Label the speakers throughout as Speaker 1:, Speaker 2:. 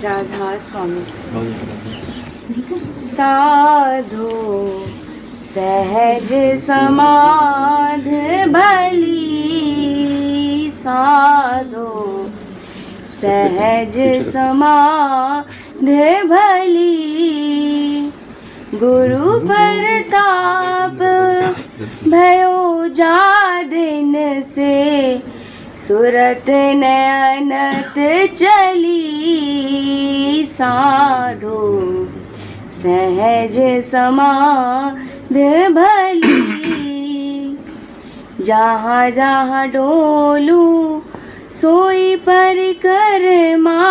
Speaker 1: राधा स्वामी। साधो सहज समाध भली, साधो सहज समाध भली। गुरु परताप भयो जा दिन से, सुरत नयनत चली। साधो सहज समाध भली। जहाँ जहाँ डोलू सोई परिक्रमा,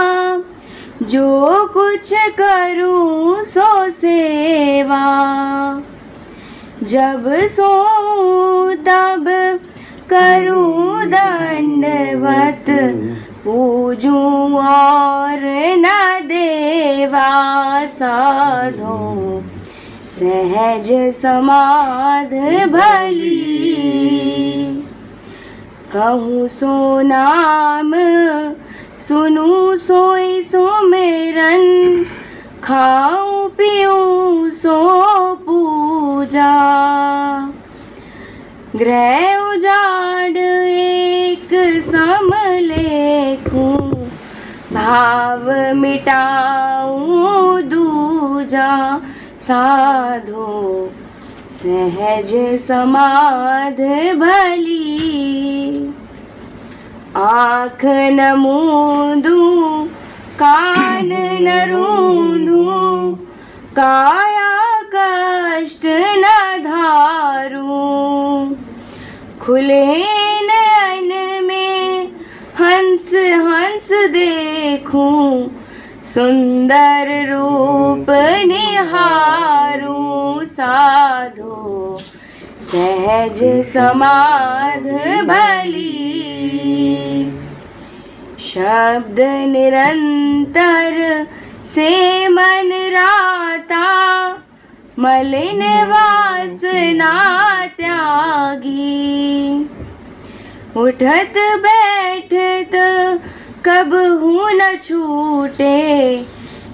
Speaker 1: जो कुछ करूँ सो सेवा। जब सोऊं तब करूं दंडवत, पूजूं और न देवा। साधो सहज समाध भली। कहूँ सो नाम सुनूं सोई सुमिरन, खाऊं पीऊं सो पूजा। गृह उजाड़ एक सम लेखूं, भाव मिटाऊं दूजा। साधो सहज समाध भली। आँख न मूंदूं कान न रूंदूं, काया कष्ट न धारूं। खुले नयन में हंस हंस देखूं, सुंदर रूप निहारूं। साधो सहज समाध भली। शब्द निरंतर से मन राता, मलिन वासना त्यागी। उठत बैठत कबहू न छूटे,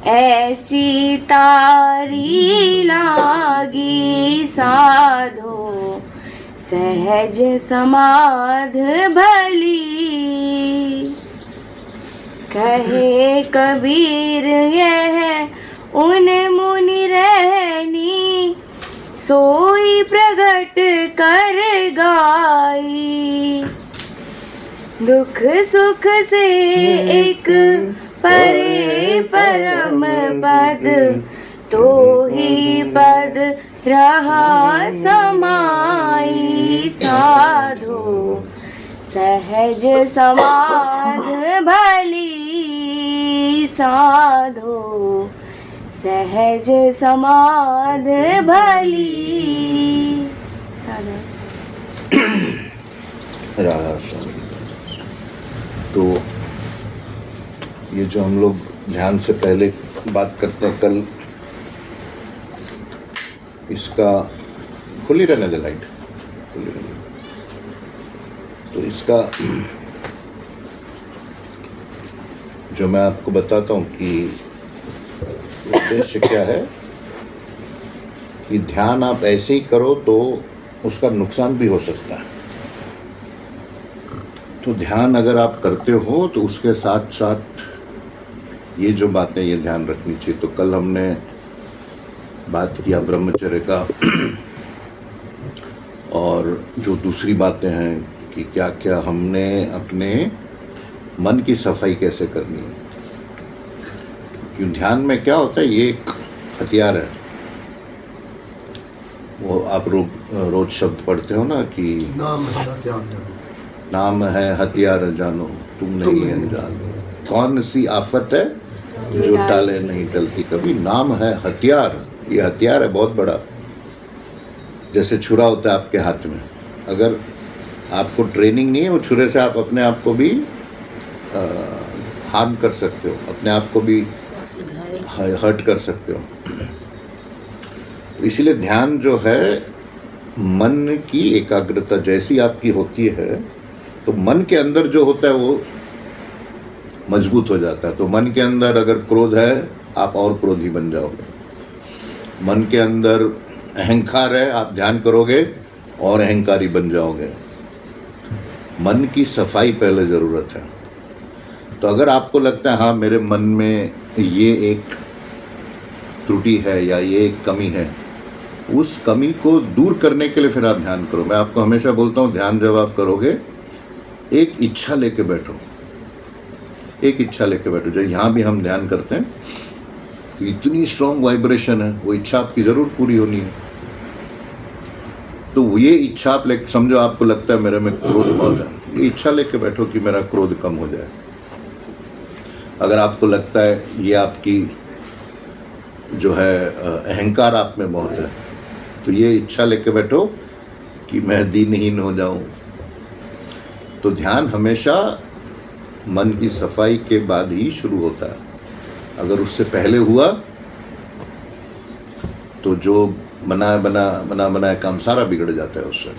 Speaker 1: ऐसी तारी लागी। साधो सहज समाध भली। कहे कबीर यह उन मुनि रहनी, सोई प्रगट कर गाई। दुख सुख से एक परे परम पद, तो ही पद रहा समाई। साधो सहज समाध भली। साधो सहज समाध भली।
Speaker 2: राधा स्वामी। तो ये जो हम लोग ध्यान से पहले बात करते हैं, कल इसका खुली रहने दे, लाइट खुली रहने। तो इसका जो मैं आपको बताता हूँ कि उद्देश्य क्या है, कि ध्यान आप ऐसे ही करो तो उसका नुकसान भी हो सकता है। तो ध्यान अगर आप करते हो तो उसके साथ साथ ये जो बातें ये ध्यान रखनी चाहिए। तो कल हमने बात किया ब्रह्मचर्य का, और जो दूसरी बातें हैं कि क्या क्या हमने अपने मन की सफाई कैसे करनी है। क्यों ध्यान में क्या होता है, ये एक हथियार है। वो आप रोज शब्द पढ़ते हो ना कि नाम है हथियार जानो तुम नहीं अनजान। कौन सी आफत है जो टाले नहीं टलती कभी। नाम है हथियार, ये हथियार है बहुत बड़ा। जैसे छुरा होता है आपके हाथ में, अगर आपको ट्रेनिंग नहीं है वो छुरे से आप अपने आप को भी हार्म कर सकते हो, अपने आप को भी हर्ट कर सकते हो। तो इसीलिए ध्यान जो है, मन की एकाग्रता जैसी आपकी होती है, तो मन के अंदर जो होता है वो मजबूत हो जाता है। तो मन के अंदर अगर क्रोध है, आप और क्रोधी बन जाओगे। मन के अंदर अहंकार है, आप ध्यान करोगे और अहंकारी बन जाओगे। मन की सफाई पहले ज़रूरत है। तो अगर आपको लगता है हाँ मेरे मन में ये एक त्रुटि है या ये एक कमी है, उस कमी को दूर करने के लिए फिर आप ध्यान करो। मैं आपको हमेशा बोलता हूँ, ध्यान जब आप करोगे एक इच्छा लेके बैठो, एक इच्छा लेके बैठो। जब यहाँ भी हम ध्यान करते हैं तो इतनी स्ट्रॉन्ग वाइब्रेशन है, वो इच्छा आपकी ज़रूर पूरी होनी है। तो ये इच्छा आप ले समझो, आपको लगता है मेरे में क्रोध बहुत है, ये इच्छा लेके बैठो कि मेरा क्रोध कम हो जाए। अगर आपको लगता है ये आपकी जो है अहंकार आप में बहुत है, तो ये इच्छा लेके बैठो कि मैं दीनहीन हो जाऊं। तो ध्यान हमेशा मन की सफाई के बाद ही शुरू होता है। अगर उससे पहले हुआ तो जो बनाया काम सारा बिगड़ जाता है उससे।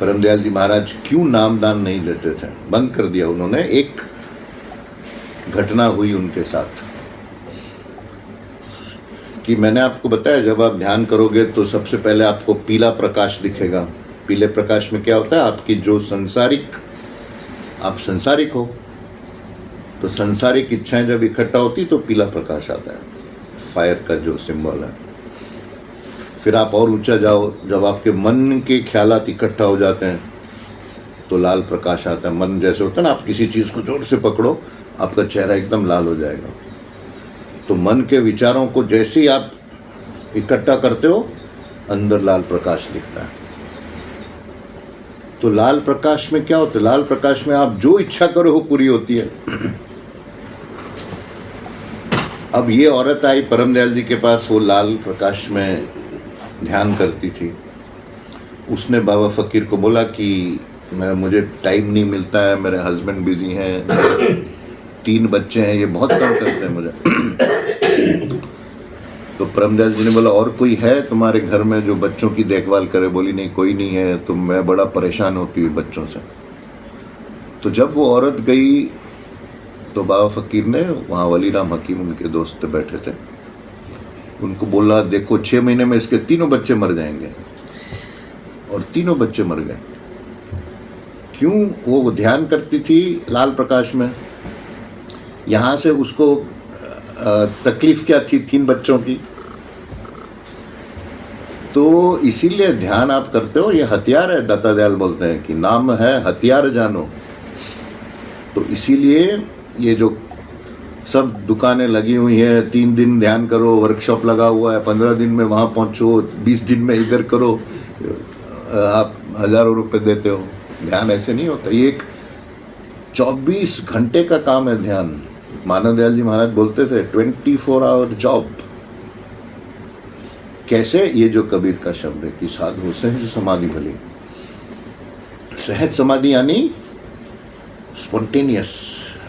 Speaker 2: परमदयाल जी महाराज क्यों नामदान नहीं देते थे, बंद कर दिया उन्होंने। एक घटना हुई उनके साथ कि मैंने आपको बताया, जब आप ध्यान करोगे तो सबसे पहले आपको पीला प्रकाश दिखेगा। पीले प्रकाश में क्या होता है, आपकी जो आप संसारिक हो, तो संसारिक इच्छाएं जब इकट्ठा होती तो पीला प्रकाश आता है, फायर का जो सिंबल है। फिर आप और ऊंचा जाओ, जब आपके मन के ख्यालात इकट्ठा हो जाते हैं तो लाल प्रकाश आता है। मन जैसे होता है ना, आप किसी चीज़ को जोर से पकड़ो, आपका चेहरा एकदम लाल हो जाएगा। तो मन के विचारों को जैसे ही आप इकट्ठा करते हो, अंदर लाल प्रकाश दिखता है। तो लाल प्रकाश में क्या होता है, लाल प्रकाश में आप जो इच्छा करो वो पूरी होती है। अब ये औरत आई परमदयाल जी के पास, वो लाल प्रकाश में ध्यान करती थी। उसने बाबा फकीर को बोला कि मुझे टाइम नहीं मिलता है, मेरे हस्बैंड बिजी हैं, 3 बच्चे हैं, ये बहुत कम करते हैं मुझे। तो परमदयाल जी ने बोला और कोई है तुम्हारे घर में जो बच्चों की देखभाल करे? बोली नहीं, कोई नहीं है, तो मैं बड़ा परेशान होती हूँ बच्चों से। तो जब वो औरत गई तो बाबा फकीर ने, वहाँ वलीराम हकीम उनके दोस्त बैठे थे, उनको बोला देखो 6 महीने में इसके 3 बच्चे मर जाएंगे। और 3 बच्चे मर गए। क्यों? वो ध्यान करती थी लाल प्रकाश में। यहाँ से उसको तकलीफ क्या थी 3 बच्चों की। तो इसीलिए ध्यान आप करते हो, ये हथियार है। दत्ता दयाल बोलते हैं कि नाम है हथियार जानो। तो इसीलिए ये जो सब दुकानें लगी हुई हैं, 3 दिन ध्यान करो, वर्कशॉप लगा हुआ है, 15 दिन में वहाँ पहुँचो, 20 दिन में इधर करो, आप हज़ारों रुपए देते हो। ध्यान ऐसे नहीं होता, ये एक 24 घंटे का काम है ध्यान। मानव दयाल जी महाराज बोलते थे 24 आवर जॉब। कैसे? ये जो कबीर का शब्द है कि साधु सहज समाधि भली। सहज समाधि यानी स्पॉन्टेनियस,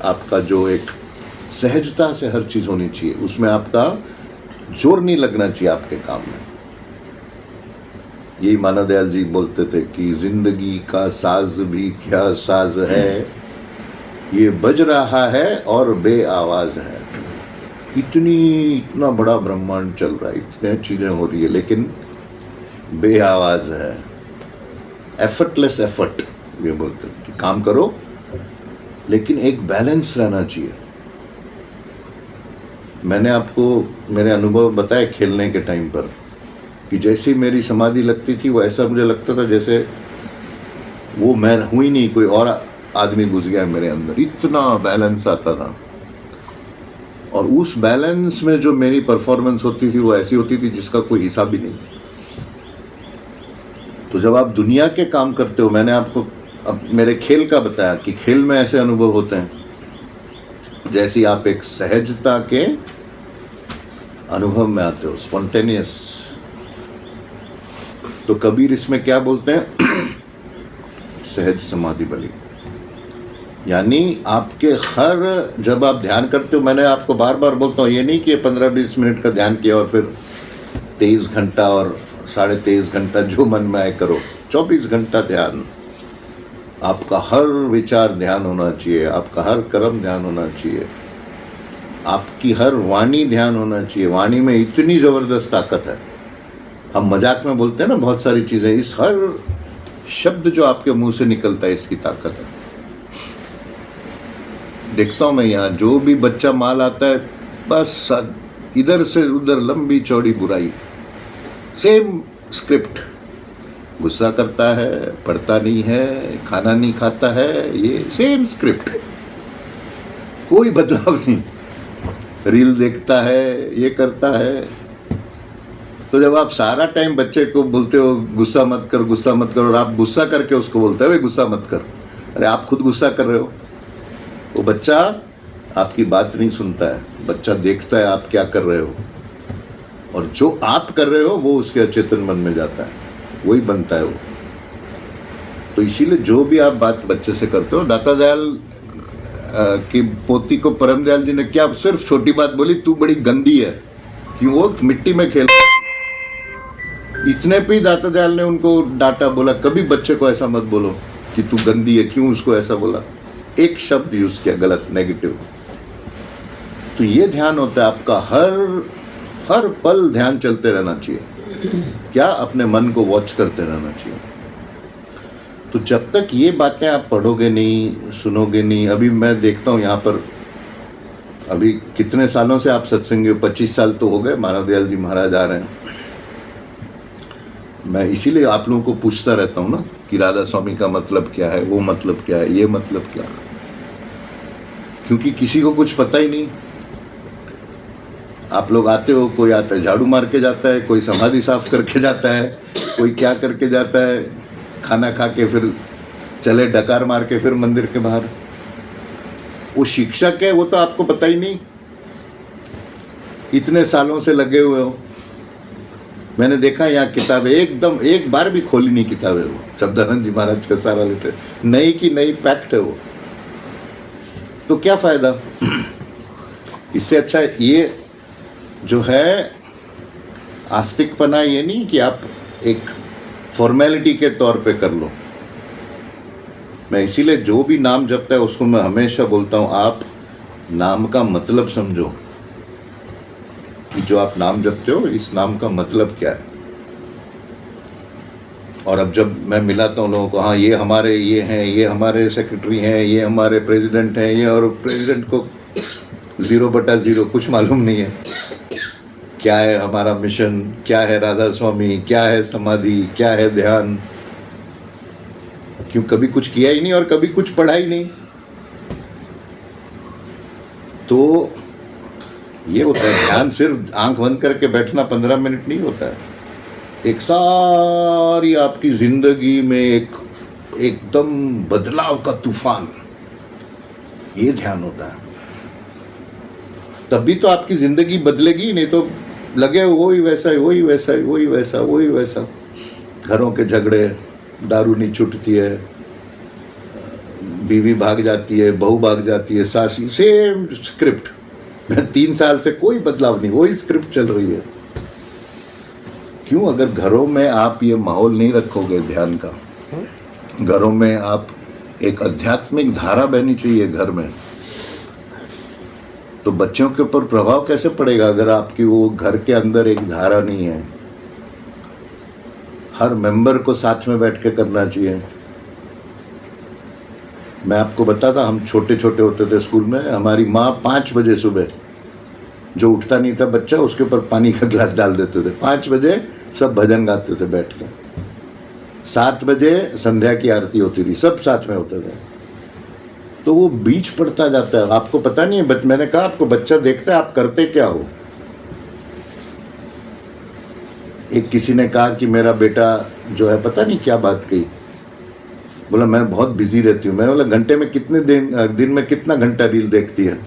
Speaker 2: आपका जो एक सहजता से हर चीज़ होनी चाहिए, उसमें आपका जोर नहीं लगना चाहिए आपके काम में। यही मानव दयाल जी बोलते थे कि जिंदगी का साज भी क्या साज है, ये बज रहा है और बे आवाज़ है। इतना बड़ा ब्रह्मांड चल रहा है, इतने चीज़ें हो रही है, लेकिन बे आवाज़ है। एफर्टलेस एफर्ट ये बोलते हैं कि काम करो, लेकिन एक बैलेंस रहना चाहिए। मैंने आपको मेरे अनुभव बताए खेलने के टाइम पर कि जैसे मेरी समाधि लगती थी, वो ऐसा मुझे लगता था जैसे वो मैं हुई नहीं, कोई और आदमी घुस गया मेरे अंदर। इतना बैलेंस आता था। और उस बैलेंस में जो मेरी परफॉर्मेंस होती थी वो ऐसी होती थी जिसका कोई हिसाब भी नहीं। तो जब आप दुनिया के काम करते हो, मैंने आपको अब मेरे खेल का बताया कि खेल में ऐसे अनुभव होते हैं जैसे आप एक सहजता के अनुभव में आते हो, स्पॉन्टेनियस। तो कबीर इसमें क्या बोलते हैं? सहज समाधि भली। यानी आपके हर, जब आप ध्यान करते हो, मैंने आपको बार बार बोलता हूँ, ये नहीं कि 15-20 मिनट का ध्यान किया और फिर 23 घंटा और 23.5 घंटा जो मन में आए करो। 24 घंटा ध्यान। आपका हर विचार ध्यान होना चाहिए, आपका हर कर्म ध्यान होना चाहिए, आपकी हर वाणी ध्यान होना चाहिए। वाणी में इतनी ज़बरदस्त ताकत है। हम मजाक में बोलते हैं ना बहुत सारी चीज़ें, इस हर शब्द जो आपके मुंह से निकलता है इसकी ताकत है। देखता हूँ मैं यहाँ जो भी बच्चा माल आता है, बस इधर से उधर लंबी चौड़ी बुराई, सेम स्क्रिप्ट। गुस्सा करता है, पढ़ता नहीं है, खाना नहीं खाता है, ये सेम स्क्रिप्ट, कोई बदलाव नहीं। रील देखता है, ये करता है। तो जब आप सारा टाइम बच्चे को बोलते हो गुस्सा मत कर, गुस्सा मत कर, और आप गुस्सा करके उसको बोलते हो भाई गुस्सा मत कर, अरे आप खुद गुस्सा कर रहे हो। वो बच्चा आपकी बात नहीं सुनता है, बच्चा देखता है आप क्या कर रहे हो, और जो आप कर रहे हो वो उसके अचेतन मन में जाता है, वही बनता है वो। तो इसीलिए जो भी आप बात बच्चे से करते हो, दाता दयाल की पोती को परम दयाल जी ने क्या सिर्फ छोटी बात बोली, तू बड़ी गंदी है, क्यों वो मिट्टी में खेल। इतने पे दाता दयाल ने उनको डांटा, बोला कभी बच्चे को ऐसा मत बोलो कि तू गंदी है, क्यों उसको ऐसा बोला, एक शब्द यूज किया गलत, नेगेटिव। तो ये ध्यान होता है आपका, हर पल ध्यान चलते रहना चाहिए। क्या अपने मन को वॉच करते रहना चाहिए। तो जब तक ये बातें आप पढ़ोगे नहीं, सुनोगे नहीं। अभी मैं देखता हूँ यहाँ पर, अभी कितने सालों से आप सत्संगी, 25 साल तो हो गए, मानव दयाल जी महाराज आ रहे हैं। मैं इसीलिए आप लोगों को पूछता रहता हूँ ना कि राधा स्वामी का मतलब क्या है, वो मतलब क्या है, ये मतलब क्या है, क्योंकि किसी को कुछ पता ही नहीं। आप लोग आते हो, कोई आता है झाड़ू मार के जाता है, कोई समाधि साफ करके जाता है, कोई क्या करके जाता है, खाना खा के फिर चले डकार मार के फिर मंदिर के बाहर। वो शिक्षक है, वो तो आपको पता ही नहीं, इतने सालों से लगे हुए हो। मैंने देखा यहाँ किताबें एकदम एक बार भी खोली नहीं किताबें, वो शब्दानंद जी महाराज का सारा लिटर नई की नई पैक्ट है वो। तो क्या फायदा। इससे अच्छा ये जो है आस्तिकपना, ये नहीं कि आप एक फॉर्मेलिटी के तौर पे कर लो। मैं इसीलिए जो भी नाम जपता है उसको मैं हमेशा बोलता हूँ, आप नाम का मतलब समझो कि जो आप नाम जपते हो इस नाम का मतलब क्या है। और अब जब मैं मिलाता हूँ लोगों को, हाँ ये हमारे ये हैं, ये हमारे सेक्रेटरी हैं, ये हमारे प्रेसिडेंट हैं, ये, और प्रेसिडेंट को 0/0 कुछ मालूम नहीं है क्या है हमारा मिशन, क्या है राधा स्वामी, क्या है समाधि, क्या है ध्यान। क्यों, कभी कुछ किया ही नहीं और कभी कुछ पढ़ा ही नहीं। तो ये होता है ध्यान, सिर्फ आंख बंद करके बैठना 15 मिनट नहीं होता है। एक सारी आपकी जिंदगी में एकदम बदलाव का तूफान, ये ध्यान होता है। तभी तो आपकी जिंदगी बदलेगी, नहीं तो लगे वही वैसा ही, वही वैसा ही, वही वैसा, वही वैसा। घरों के झगड़े, दारू नहीं छूटती है, बीवी भाग जाती है, बहू भाग जाती है, सासी, सेम स्क्रिप्ट। 3 साल से कोई बदलाव नहीं, वही स्क्रिप्ट चल रही है। क्यों, अगर घरों में आप ये माहौल नहीं रखोगे ध्यान का, घरों में आप एक आध्यात्मिक धारा बहनी चाहिए घर में, तो बच्चों के ऊपर प्रभाव कैसे पड़ेगा अगर आपकी वो घर के अंदर एक धारा नहीं है। हर मेंबर को साथ में बैठ के करना चाहिए। मैं आपको बताता, हम छोटे छोटे होते थे स्कूल में, हमारी माँ 5 बजे सुबह, जो उठता नहीं था बच्चा उसके ऊपर पानी का गिलास डाल देते थे। 5 बजे सब भजन गाते थे बैठ के। 7 बजे संध्या की आरती होती थी, सब साथ में होते थे। तो वो बीच पड़ता जाता है, आपको पता नहीं है। बट मैंने कहा आपको बच्चा देखता है आप करते क्या हो। एक किसी ने कहा कि मेरा बेटा जो है, पता नहीं क्या बात कही, बोला मैं बहुत बिजी रहती हूँ। मैंने बोला घंटे में कितने दिन में कितना घंटा रील देखती है।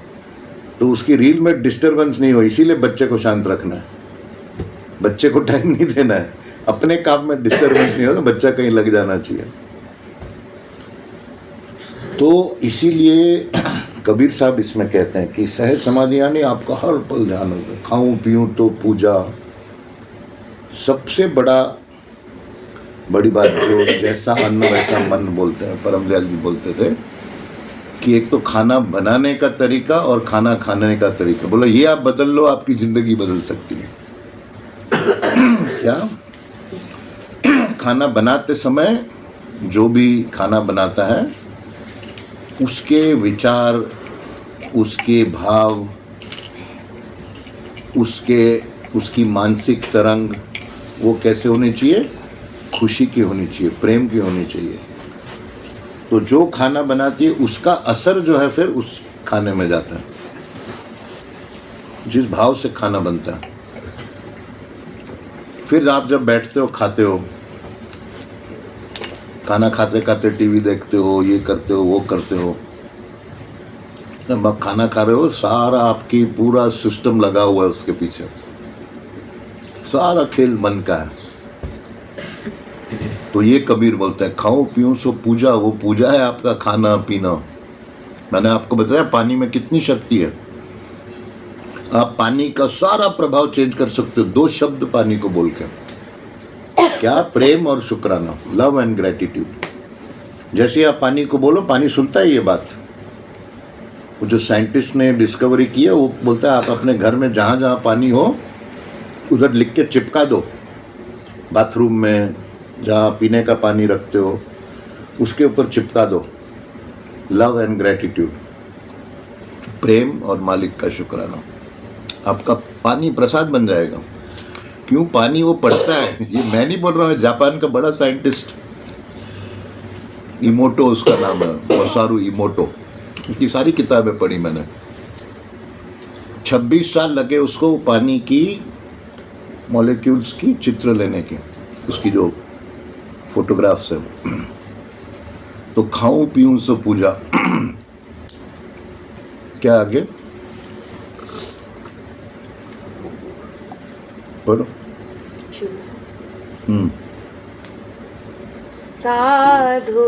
Speaker 2: तो उसकी रील में डिस्टर्बेंस नहीं हो, इसीलिए बच्चे को शांत रखना है, बच्चे को टाइम नहीं देना है। अपने काम में डिस्टर्बेंस नहीं हो तो बच्चा कहीं लग जाना चाहिए। तो इसीलिए कबीर साहब इसमें कहते हैं कि सहज समाधि यानी आपका हर पल ध्यान होगा। खाऊं पीऊं तो पूजा, सबसे बड़ा बड़ी बात जो जैसा अन्न वैसा मन बोलते हैं, परमदयाल जी बोलते थे कि एक तो खाना बनाने का तरीका और खाना खाने का तरीका, बोला ये आप बदल लो आपकी जिंदगी बदल सकती है। क्या? खाना बनाते समय जो भी खाना बनाता है उसके विचार, उसके भाव, उसकी मानसिक तरंग वो कैसे होनी चाहिए? खुशी की होनी चाहिए, प्रेम की होनी चाहिए। तो जो खाना बनाती है उसका असर जो है फिर उस खाने में जाता है, जिस भाव से खाना बनता है। फिर आप जब बैठते हो, खाते हो, खाना खाते खाते टीवी देखते हो, ये करते हो, वो करते हो, जब आप खाना खा रहे हो सारा आपकी पूरा सिस्टम लगा हुआ है उसके पीछे, सारा खेल मन का है। तो ये कबीर बोलते हैं खाओ पियो सो पूजा, वो पूजा है आपका खाना पीना। मैंने आपको बताया पानी में कितनी शक्ति है। आप पानी का सारा प्रभाव चेंज कर सकते हो 2 शब्द पानी को बोल के। क्या? प्रेम और शुक्राना, लव एंड ग्रेटिट्यूड। जैसे आप पानी को बोलो पानी सुनता है ये बात। वो जो साइंटिस्ट ने डिस्कवरी की है वो बोलता है आप अपने घर में जहाँ जहाँ पानी हो उधर लिख के चिपका दो, बाथरूम में जहाँ पीने का पानी रखते हो उसके ऊपर चिपका दो, लव एंड ग्रेटिट्यूड, प्रेम और मालिक का शुक्राना। आपका पानी प्रसाद बन जाएगा। क्यों? पानी वो पढ़ता है। ये मैं नहीं बोल रहा हूँ, जापान का बड़ा साइंटिस्ट इमोटो उसका नाम है, ओसारू इमोटो। उसकी सारी किताबें पढ़ी मैंने। 26 साल लगे उसको पानी की मॉलिक्यूल्स की चित्र लेने के, उसकी जो फोटोग्राफ्स है। तो खाऊं पीऊं सो पूजा। क्या आगे बोलो?
Speaker 1: साधु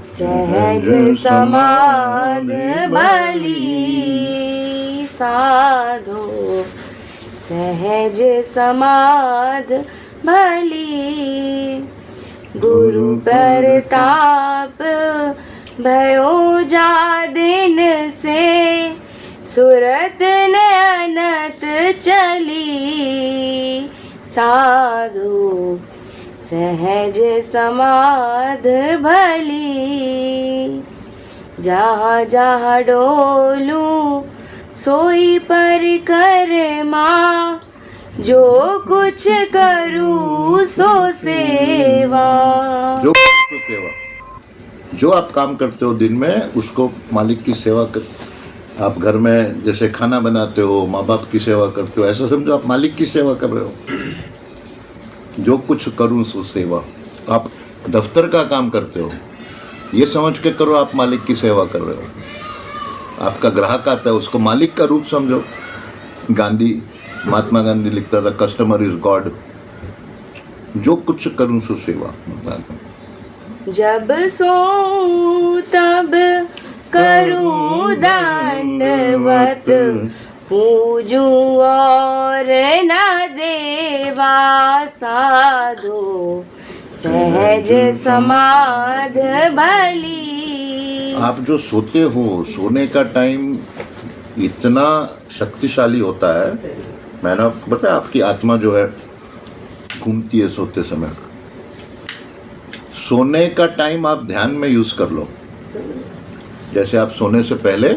Speaker 1: सहज समाध भली, साधु सहज समाध भली, गुरु प्रताप भयो जा दिन से, सुरत नयनत चली, साधु सहज समाध भली, जहाँ जहाँ डोलूं सोई पर कर माँ, जो कुछ करूँ सो सेवा।
Speaker 2: जो तो सेवा, जो आप काम करते हो दिन में उसको मालिक की सेवा कर। आप घर में जैसे खाना बनाते हो, माँ बाप की सेवा करते हो, ऐसा समझो आप मालिक की सेवा कर रहे हो। जो कुछ करूँ सो सेवा। आप दफ्तर का काम करते हो, ये समझ के करो आप मालिक की सेवा कर रहे हो। आपका ग्राहक आता है उसको मालिक का रूप समझो। महात्मा गांधी लिखता था कस्टमर इज गॉड। जो कुछ करूँ सो सेवा।
Speaker 1: जब सो तब करूं दंडवत, पूजूं और न देवा, साधु सहज समाध भली।
Speaker 2: आप जो सोते हो, सोने का टाइम इतना शक्तिशाली होता है। मैंने आपको बताया आपकी आत्मा जो है घूमती है सोते समय। सोने का टाइम आप ध्यान में यूज कर लो। जैसे आप सोने से पहले,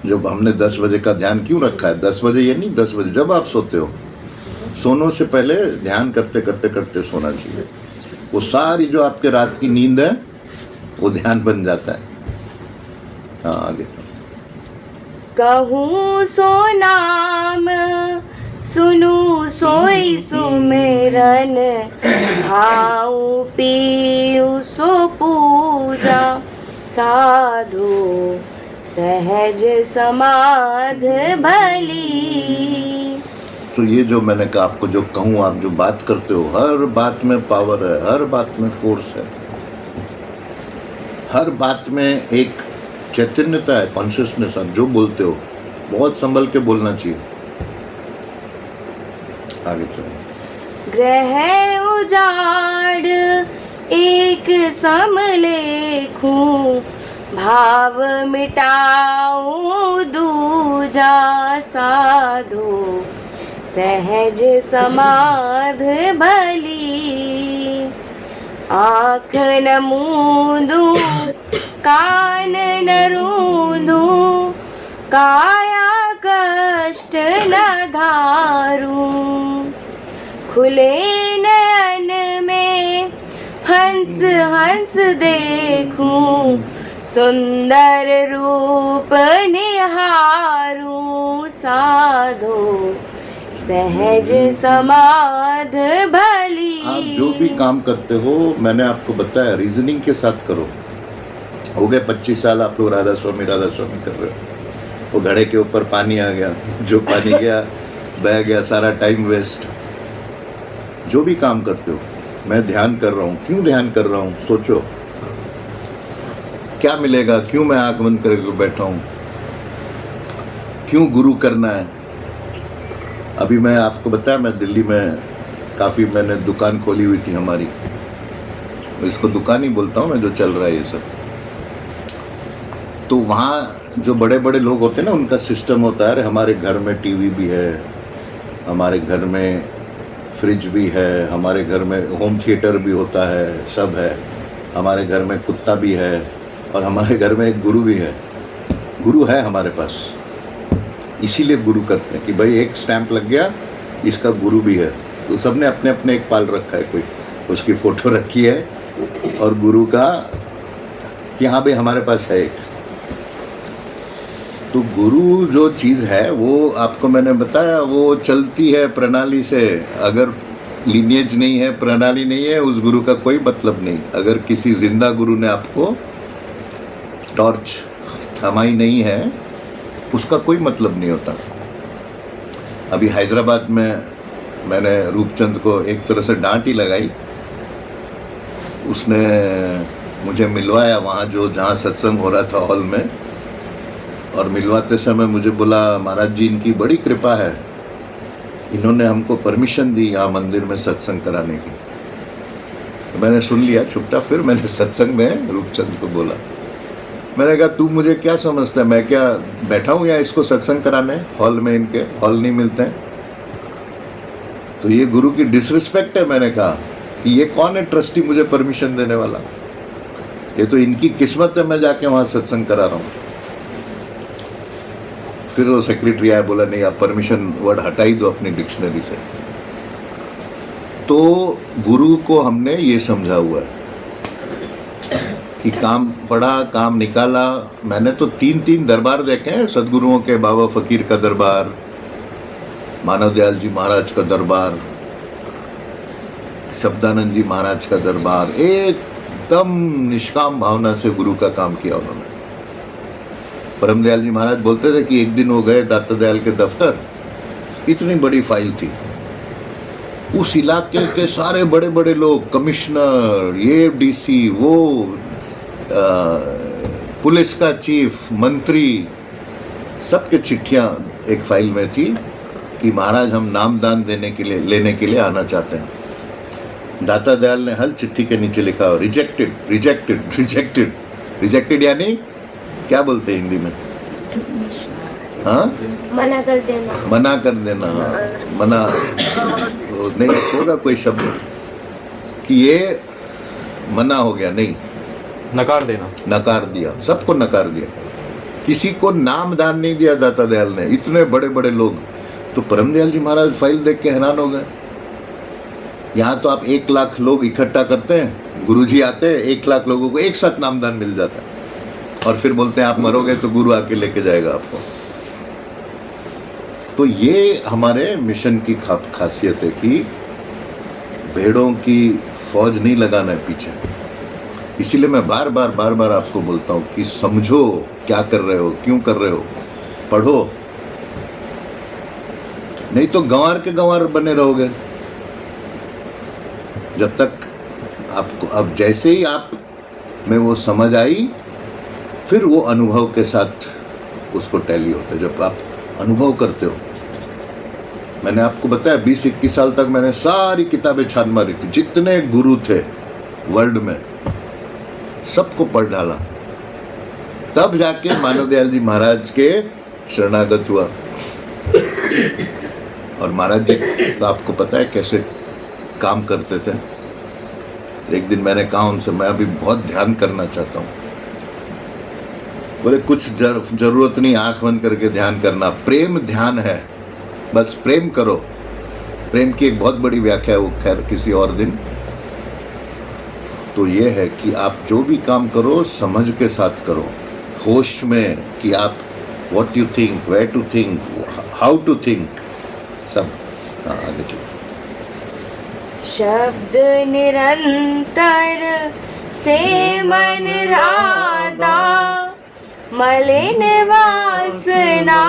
Speaker 2: जब हमने 10 बजे का ध्यान क्यों रखा है, 10 बजे ये नहीं, 10 बजे जब आप सोते हो, सोने से पहले ध्यान करते करते करते सोना चाहिए। वो सारी जो आपके रात की नींद है वो ध्यान बन जाता है। हाँ आगे।
Speaker 1: कहूँ सो नाम, सुनू सोई सुमेरन, खाऊं पीऊं सो पूजा, साधु सहज समाध भली।
Speaker 2: तो ये जो मैंने कहा आपको, जो कहूँ, आप जो बात करते हो, हर बात में पावर है, हर बात में फोर्स है, हर बात में एक चैतन्यता है, कॉन्शियसनेस। आप जो बोलते हो बहुत संभल के बोलना चाहिए। आगे चलो।
Speaker 1: ग्रह उजाड़ एक सम लेखूं, भाव मिटाऊं दूजा साधो, सहज समाध भली। आँख न मूंदूं कान न रूंदूं, काया कष्ट न धारूं, खुले नयन में हंस हंस देखूं, सुंदर रूप निहारूं साधो, सहज समाध भली।
Speaker 2: आप जो भी काम करते हो, मैंने आपको बताया रीजनिंग के साथ करो। हो गए 25 साल आप लोग राधा स्वामी कर रहे हो। वो घड़े के ऊपर पानी आ गया, जो पानी गया बह गया, सारा टाइम वेस्ट। जो भी काम करते हो, मैं ध्यान कर रहा हूँ, क्यों ध्यान कर रहा हूँ, सोचो क्या मिलेगा, क्यों मैं आंख बंद करके बैठा हूँ, क्यों गुरु करना है। अभी मैं आपको बताया, मैं दिल्ली में काफ़ी मैंने दुकान खोली हुई थी हमारी, इसको दुकान ही बोलता हूँ मैं, जो चल रहा है ये सब। तो वहाँ जो बड़े बड़े लोग होते हैं ना, उनका सिस्टम होता है, अरे हमारे घर में टीवी भी है, हमारे घर में फ्रिज भी है, हमारे घर में होम थिएटर भी होता है, सब है, हमारे घर में कुत्ता भी है, और हमारे घर में एक गुरु भी है। गुरु है हमारे पास, इसीलिए गुरु करते हैं कि भाई एक स्टैंप लग गया, इसका गुरु भी है। तो सबने अपने अपने एक पाल रखा है, कोई उसकी फ़ोटो रखी है, और गुरु का यहाँ भी हमारे पास है एक। तो गुरु जो चीज़ है वो आपको मैंने बताया, वो चलती है प्रणाली से। अगर लीनिएज नहीं है, प्रणाली नहीं है, उस गुरु का कोई मतलब नहीं। अगर किसी जिंदा गुरु ने आपको टॉर्च थमाई नहीं है, उसका कोई मतलब नहीं होता। अभी हैदराबाद में मैंने रूपचंद को एक तरह से डांट ही लगाई। उसने मुझे मिलवाया वहाँ जहाँ सत्संग हो रहा था हॉल में, और मिलवाते समय मुझे बोला, महाराज जी इनकी बड़ी कृपा है, इन्होंने हमको परमिशन दी यहाँ मंदिर में सत्संग कराने की। तो मैंने सुन लिया चुपचाप। फिर मैंने सत्संग में रूपचंद को बोला, मैंने कहा तू मुझे क्या समझता है, मैं क्या बैठा हूँ यहाँ इसको सत्संग कराने हॉल में, इनके हॉल नहीं मिलते हैं। तो ये गुरु की डिसरिस्पेक्ट है। मैंने कहा कि ये कौन है ट्रस्टी मुझे परमिशन देने वाला, ये तो इनकी किस्मत है मैं जाके वहाँ सत्संग करा रहा हूँ। फिर वो सेक्रेटरी आया, बोला नहीं आप परमिशन वर्ड हटा ही दो अपनी डिक्शनरी से। तो गुरु को हमने ये समझा हुआ है कि काम पढ़ा, काम निकाला। मैंने तो 3 दरबार देखे हैं सदगुरुओं के, बाबा फकीर का दरबार, मानव दयाल जी महाराज का दरबार, शब्दानंद जी महाराज का दरबार। एकदम निष्काम भावना से गुरु का काम किया उन्होंने। परम दयाल जी महाराज बोलते थे कि एक दिन वो गए दाता दयाल के दफ्तर, इतनी बड़ी फाइल थी, उस इलाके के सारे बड़े बड़े लोग, कमिश्नर, ये डीसी, वो पुलिस का चीफ, मंत्री, सबके चिट्ठियां एक फाइल में थी कि महाराज हम नामदान लेने के लिए आना चाहते हैं। दाता दयाल ने हल चिट्ठी के नीचे लिखा, रिजेक्टेड रिजेक्टेड रिजेक्टेड। रिजेक्टेड यानी क्या बोलते हैं हिंदी में? हाँ,
Speaker 1: मना कर देना,
Speaker 2: मना कर देना, मना नहीं होगा कोई शब्द कि ये मना हो गया, नहीं,
Speaker 3: नकार देना,
Speaker 2: नकार दिया, सबको नकार दिया। किसी को नाम दान नहीं दिया दाता दयाल ने, इतने बड़े बड़े लोग। तो परम दयाल जी महाराज फाइल देख के हैरान हो गए। यहाँ तो आप 1 लाख लोग इकट्ठा करते हैं, गुरुजी आते हैं, 1 लाख लोगों को एक साथ नामदान मिल जाता है, और फिर बोलते हैं आप मरोगे तो गुरु आके लेके जाएगा आपको। तो ये हमारे मिशन की खासियत है कि भेड़ों की फौज नहीं लगाना है पीछे। इसीलिए मैं बार बार आपको बोलता हूँ कि समझो क्या कर रहे हो, क्यों कर रहे हो, पढ़ो, नहीं तो गंवार के गंवार बने रहोगे। जब तक आपको, अब जैसे ही आप में वो समझ आई, फिर वो अनुभव के साथ उसको टैली होता है। जब आप अनुभव करते हो मैंने आपको बताया 20-21 साल तक मैंने सारी किताबें छान मारी थी, जितने गुरु थे वर्ल्ड में सबको पढ़ डाला, तब जाके मानव दयाल जी महाराज के शरणागत हुआ। और महाराज जी तो आपको पता है कैसे काम करते थे। एक दिन मैंने कहा उनसे, मैं अभी बहुत ध्यान करना चाहता हूँ। बोले कुछ जरूरत नहीं आंख बंद करके ध्यान करना, प्रेम ध्यान है, बस प्रेम करो। प्रेम की एक बहुत बड़ी व्याख्या है, वो खैर किसी और दिन। तो ये है कि आप जो भी काम करो समझ के साथ करो, होश में, कि आप what you think, where to think, how to think, सब। हाँ आगे चलो।
Speaker 1: शब्द निरंतर से मन राधा, मलिन वासना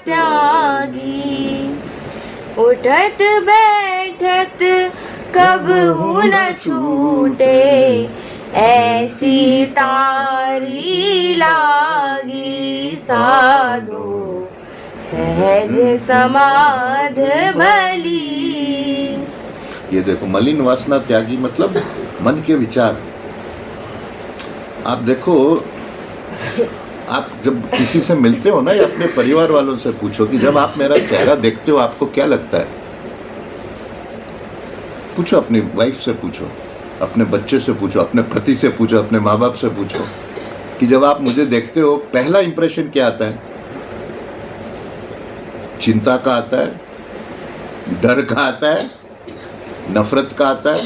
Speaker 1: त्यागी। उठत बैठत कब न छूटे, ऐसी तारी लागी। साधो सहज समाध भली।
Speaker 2: ये देखो, मलिन वासना त्यागी मतलब मन के विचार। आप देखो, आप जब किसी से मिलते हो ना, या अपने परिवार वालों से पूछो कि जब आप मेरा चेहरा देखते हो आपको क्या लगता है। पूछो, अपनी वाइफ से पूछो, अपने बच्चे से पूछो, अपने पति से पूछो, अपने माँ बाप से पूछो कि जब आप मुझे देखते हो पहला इंप्रेशन क्या आता है। चिंता का आता है, डर का आता है, नफरत का आता है।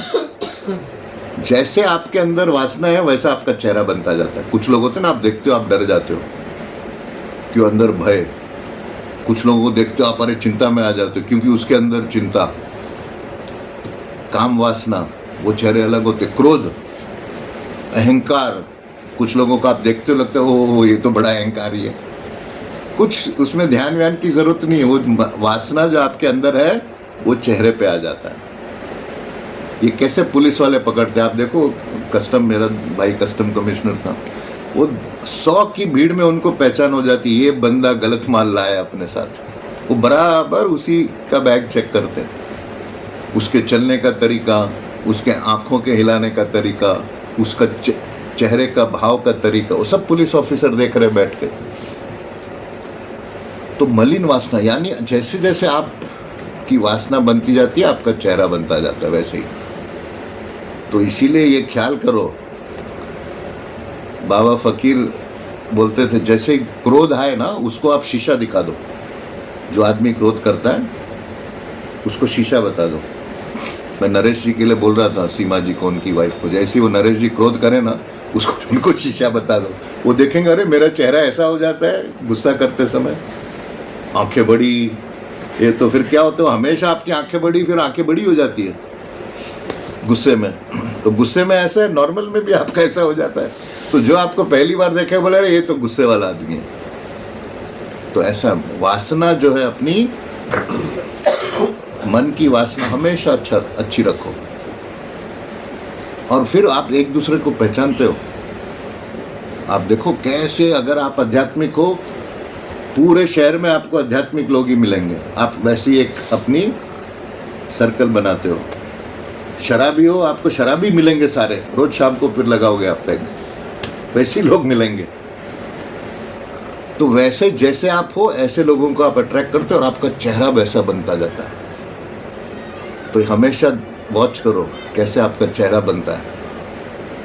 Speaker 2: जैसे आपके अंदर वासना है वैसा आपका चेहरा बनता जाता है। कुछ लोग होते हैं ना, आप देखते हो आप डर जाते हो, क्यों, अंदर भय। कुछ लोगों को देखते हो आप अरे चिंता में आ जाते हो, क्योंकि उसके अंदर चिंता, काम वासना, वो चेहरे अलग होते। क्रोध, अहंकार, कुछ लोगों को आप देखते हो लगता है ओ ये तो बड़ा अहंकारी है। कुछ उसमें ध्यान व्यान की जरूरत नहीं है, वो वासना जो आपके अंदर है वो चेहरे पे आ जाता है। ये कैसे पुलिस वाले पकड़ते हैं, आप देखो। कस्टम, मेरा भाई कस्टम कमिश्नर था, वो 100 की भीड़ में उनको पहचान हो जाती, ये बंदा गलत माल लाया अपने साथ। वो बराबर उसी का बैग चेक करते हैं, उसके चलने का तरीका, उसके आंखों के हिलाने का तरीका, उसका चेहरे का भाव का तरीका, वो सब पुलिस ऑफिसर देख रहे बैठ के। तो मलिन वासना यानी जैसे जैसे आप की वासना बनती जाती है आपका चेहरा बनता जाता है वैसे ही। तो इसीलिए ये ख्याल करो, बाबा फकीर बोलते थे जैसे ही क्रोध आए ना उसको आप शीशा दिखा दो। जो आदमी क्रोध करता है उसको शीशा बता दो। मैं नरेश जी के लिए बोल रहा था, सीमा जी को, उनकी वाइफ को, जैसे ही वो नरेश जी क्रोध करें ना उसको उनको शीशा बता दो। वो देखेंगे अरे मेरा चेहरा ऐसा हो जाता है गुस्सा करते समय, आंखें बड़ी। ये तो फिर क्या होता है, हमेशा आपकी आंखें बड़ी, फिर आंखें बड़ी हो जाती है गुस्से में। तो गुस्से में ऐसा है, नॉर्मल में भी आपका ऐसा हो जाता है। तो जो आपको पहली बार देखे बोले अरे ये तो गुस्से वाला आदमी है। तो ऐसा वासना जो है अपनी मन की वासना हमेशा अच्छी रखो। और फिर आप एक दूसरे को पहचानते हो। आप देखो कैसे, अगर आप आध्यात्मिक हो पूरे शहर में आपको आध्यात्मिक लोग ही मिलेंगे। आप वैसी एक अपनी सर्कल बनाते हो। शराबी हो, आपको शराबी मिलेंगे सारे, रोज शाम को फिर लगाओगे आप पैग, वैसे लोग मिलेंगे। तो वैसे जैसे आप हो ऐसे लोगों को आप अट्रैक्ट करते हो और आपका चेहरा वैसा बनता जाता है। तो हमेशा वॉच करो कैसे आपका चेहरा बनता है,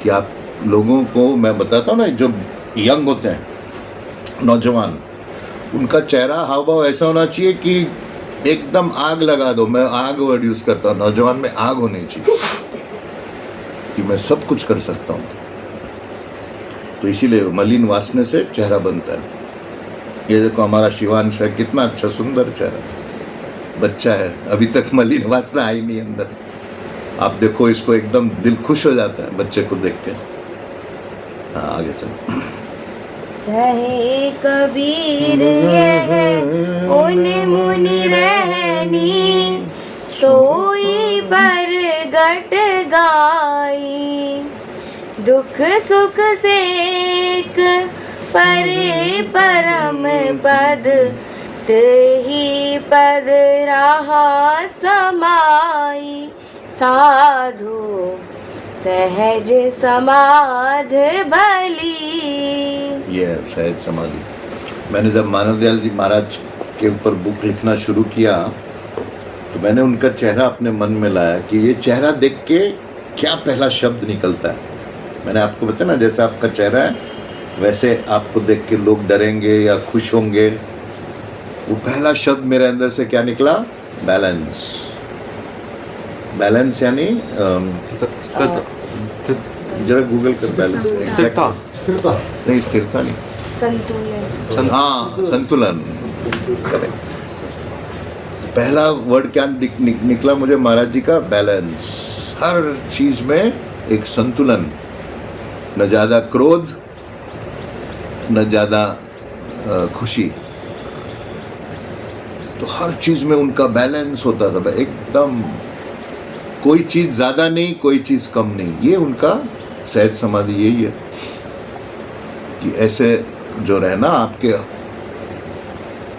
Speaker 2: कि आप लोगों को, मैं बताता हूँ ना, जो यंग होते हैं नौजवान, उनका चेहरा हाव भाव ऐसा होना चाहिए कि एकदम आग लगा दो। मैं आग वर्ड यूज़ करता हूँ, नौजवान में आग होनी चाहिए कि मैं सब कुछ कर सकता हूँ। तो इसीलिए मलिन वासने से चेहरा बनता है। ये देखो हमारा शिवांश है, कितना अच्छा सुंदर चेहरा, बच्चा है, अभी तक मलिन वासना आई नहीं अंदर। आप देखो इसको, एकदम दिल खुश हो जाता है बच्चे को देख के। हाँ आगे चलो।
Speaker 1: कहे कबीर यह उन मुनि रहनी, सोई बरगट गाई। दुख सुख सेक परे परम पद, ही पद रहा समाई साधु सहज समाध भली।
Speaker 2: ये है सहज समाधि। मैंने जब मानव दयाल जी महाराज के ऊपर बुक लिखना शुरू किया तो मैंने उनका चेहरा अपने मन में लाया कि ये चेहरा देख के क्या पहला शब्द निकलता है। मैंने आपको बताया ना, जैसा आपका चेहरा है वैसे आपको देख के लोग डरेंगे या खुश होंगे। वो पहला शब्द मेरे अंदर से क्या निकला? बैलेंस। बैलेंस यानी जरा गूगल कर बैलेंस।
Speaker 3: स्थिरता।
Speaker 4: स्थिरता।
Speaker 2: नहीं, स्थिरता नहीं,
Speaker 1: संतुलन।
Speaker 2: हाँ संतुलन। करेक्ट। पहला वर्ड क्या निकला मुझे महाराज जी का? बैलेंस। हर चीज में एक संतुलन, न ज्यादा क्रोध न ज्यादा खुशी, तो हर चीज में उनका बैलेंस होता था एकदम। कोई चीज ज्यादा नहीं, कोई चीज कम नहीं। ये उनका सहज समाधि यही है कि ऐसे जो रहना, आपके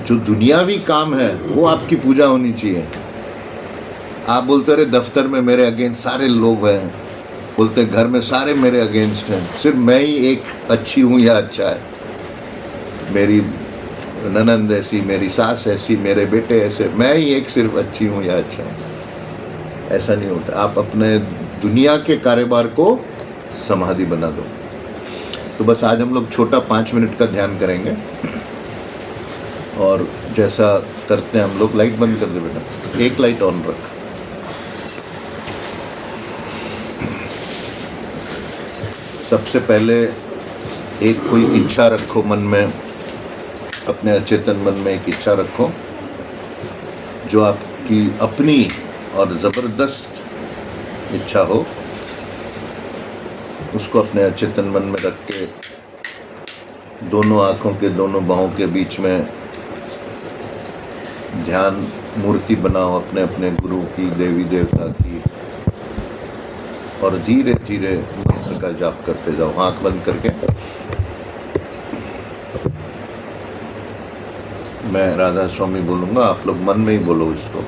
Speaker 2: जो दुनियावी काम है वो आपकी पूजा होनी चाहिए। आप बोलते रहे दफ्तर में मेरे अगेंस्ट सारे लोग हैं, बोलते घर में सारे मेरे अगेंस्ट हैं, सिर्फ मैं ही एक अच्छी हूँ या अच्छा है। मेरी ननंद ऐसी, मेरी सास ऐसी, मेरे बेटे ऐसे, मैं ही एक सिर्फ अच्छी हूँ या अच्छा है। ऐसा नहीं होता। आप अपने दुनिया के कारोबार को समाधि बना दो। तो बस आज हम लोग छोटा 5 मिनट का ध्यान करेंगे और जैसा करते हैं हम लोग, लाइट बंद कर दे बेटा, एक लाइट ऑन रख। सबसे पहले एक कोई इच्छा रखो मन में, अपने अचेतन मन में एक इच्छा रखो जो आपकी अपनी और ज़बरदस्त इच्छा हो। उसको अपने अचेतन मन में रख के दोनों आँखों के दोनों बाहों के बीच में ध्यान मूर्ति बनाओ अपने अपने गुरु की, देवी देवता की, और धीरे धीरे मंत्र का जाप करते जाओ आँख बंद करके। मैं राधा स्वामी बोलूँगा, आप लोग मन में ही बोलो इसको।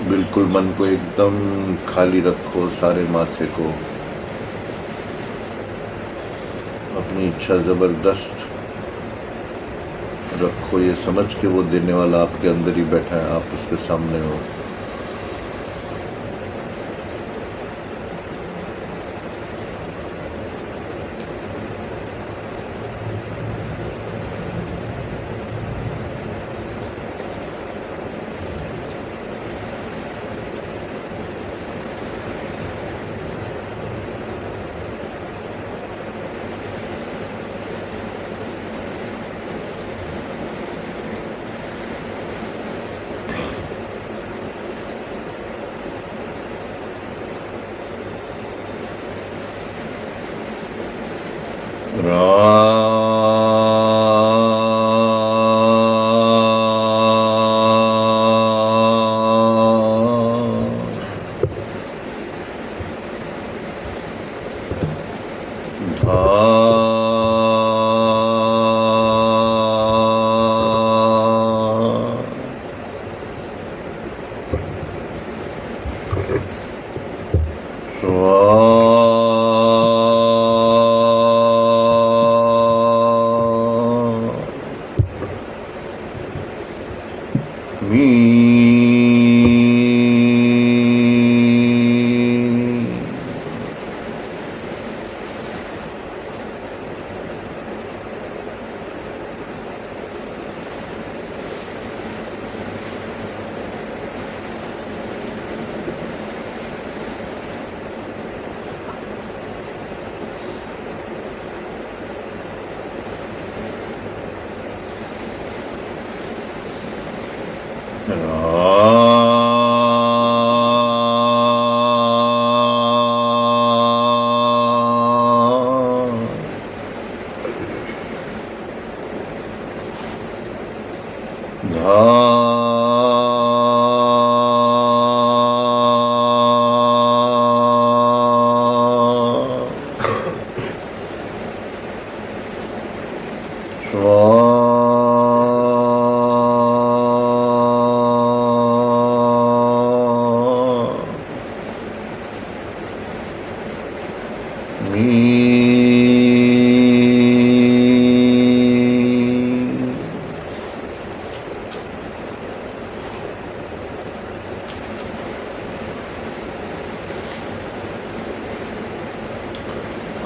Speaker 2: बिल्कुल मन को एकदम खाली रखो, सारे माथे को। अपनी इच्छा जबरदस्त रखो, ये समझ के वो देने वाला आपके अंदर ही बैठा है, आप उसके सामने हो।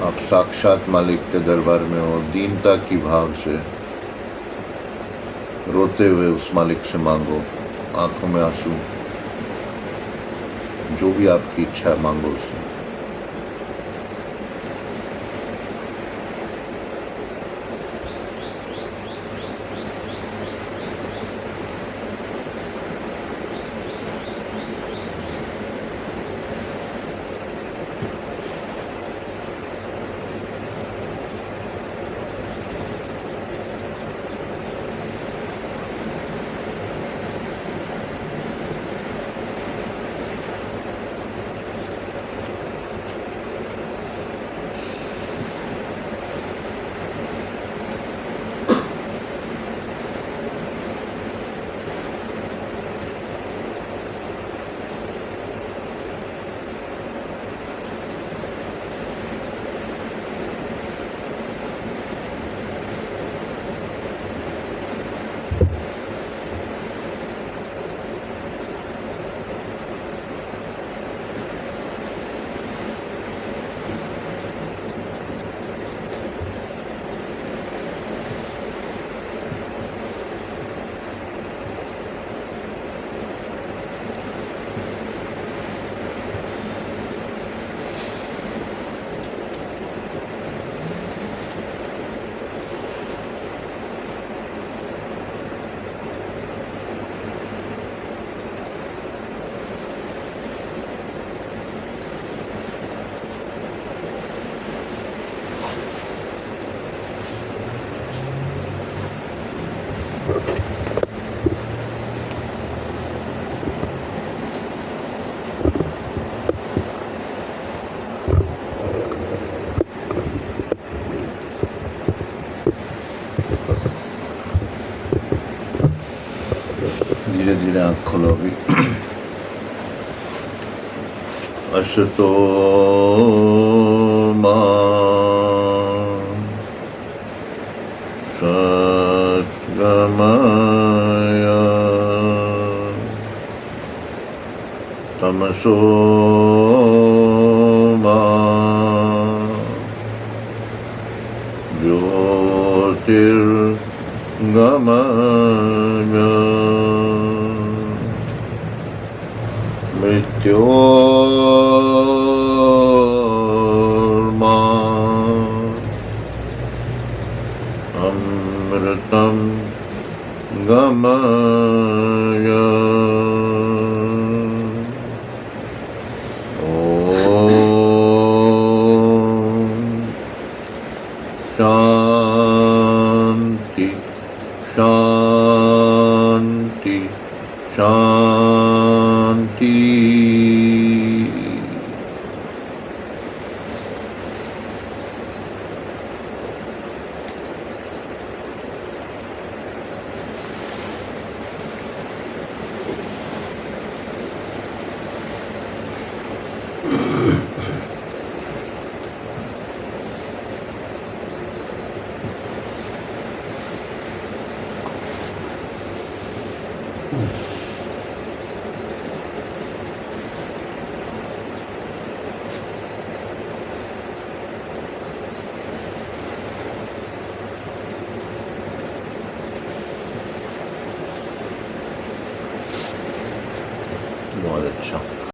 Speaker 2: आप साक्षात मालिक के दरबार में हो, दीनता की भाव से रोते हुए उस मालिक से मांगो, आंखों में आंसू, जो भी आपकी इच्छा है मांगो उससे। असतो मा सद्गमय तमसो मा ज्योतिर्गमय मृत्योर्मा अमृतं गमय शांति शांति शांति। बहुत अच्छा।